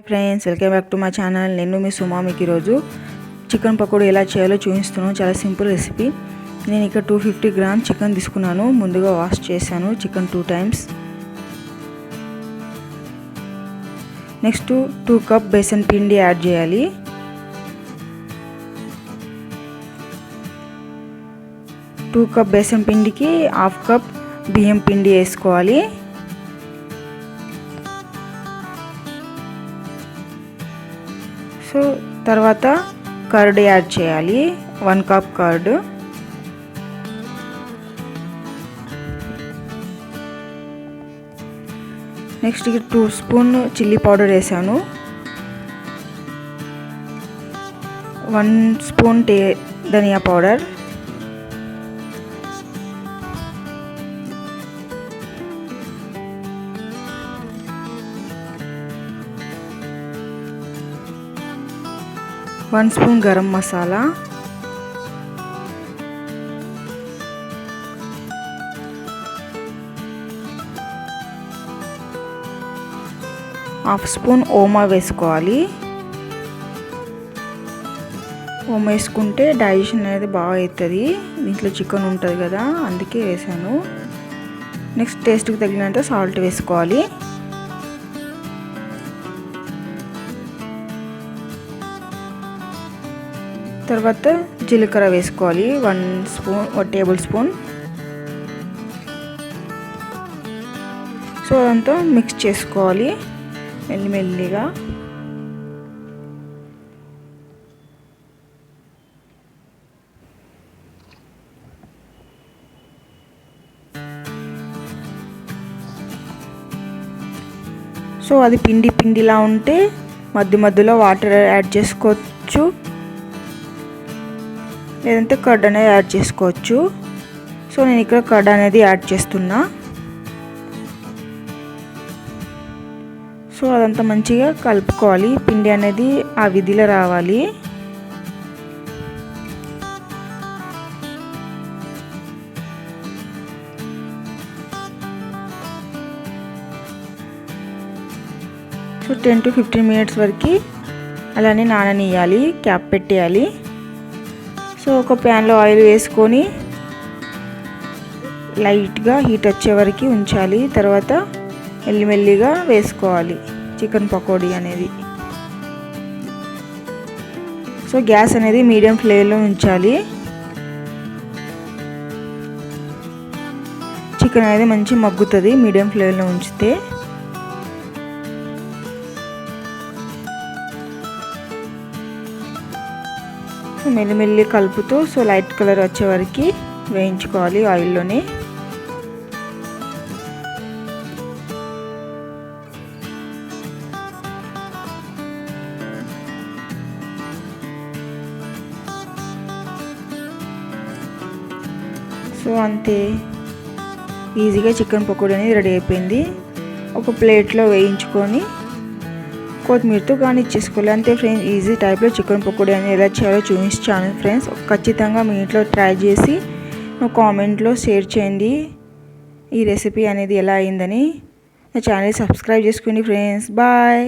Friends, welcome back to my channel. నేను మీ సుమా. మీకు ఈరోజు చికెన్ పకోడీ ఎలా చేయాలో చూపిస్తున్నాను. చాలా సింపుల్ రెసిపీ. నేను ఇక్కడ 250 గ్రామ్స్ చికెన్ తీసుకున్నాను. ముందుగా వాష్ చేశాను chicken 2 times. Next 2 cup besan పిండి యాడ్ చేయాలి. టూ కప్ బేసన్ పిండికి 1/2 కప్ బియ్యం పిండి వేసుకోవాలి. సో తర్వాత కర్డ్ యాడ్ చేయాలి. 1 cup curd. Next 2 spoon chilli powder వేసాను. 1 స్పూన్ ధనియా powder. One spoon garam masala. Half spoon ఓమా వేసుకోవాలి. ఓమా వేసుకుంటే డైజెషన్ అనేది బాగా అవుతుంది. దీంట్లో చికెన్ ఉంటుంది కదా, అందుకే వేసాను. నెక్స్ట్ టేస్ట్కి తగినంత సాల్ట్ వేసుకోవాలి. తర్వాత జీలకర్ర వేసుకోవాలి. 1 టేబుల్ స్పూన్. సో అదంతా మిక్స్ చేసుకోవాలి మెల్లిమెల్లిగా. సో అది పిండిలా ఉంటే మధ్యలో వాటర్ యాడ్ చేసుకోవచ్చు, లేదంటే కర్డ్ అనేది యాడ్ చేసుకోవచ్చు. సో నేను ఇక్కడ కర్డ్ అనేది యాడ్ చేస్తున్నా. సో అదంతా మంచిగా కలుపుకోవాలి. పిండి అనేది ఆ విధిలో రావాలి. సో 10 to 15 మినిట్స్ వరకు అలానే నాననియాలి. క్యాప్ పెట్టేయాలి. సో ఒక ప్యాన్లో ఆయిల్ వేసుకొని లైట్గా హీట్ వచ్చే వరకు ఉంచాలి. తర్వాత మెల్లిమెల్లిగా వేసుకోవాలి చికెన్ పకోడీ అనేది. సో గ్యాస్ అనేది మీడియం ఫ్లేమ్లో ఉంచాలి. చికెన్ అనేది మంచి మగ్గుతుంది మీడియం ఫ్లేమ్లో ఉంచితే. మెల్లిమెల్లి కలుపుతూ సో లైట్ కలర్ వచ్చే వరకు వేయించుకోవాలి ఆయిల్లోనే. సో అంతే, ఈజీగా చికెన్ పకోడీ అనేది రెడీ అయిపోయింది. ఒక ప్లేట్లో వేయించుకొని కొత్తిమీరతో గార్నిష్ అంతే ఫ్రెండ్స్. ఈజీ టైప్లో చికెన్ పకోడీ అనేది ఎలా చేయాలో చూపించాను ఫ్రెండ్స్. ఖచ్చితంగా మీ ఇంట్లో ట్రై చేసి కామెంట్లో షేర్ చేయండి ఈ రెసిపీ అనేది ఎలా అయిందని. నా ఛానల్ సబ్స్క్రైబ్ చేసుకోండి ఫ్రెండ్స్. బాయ్.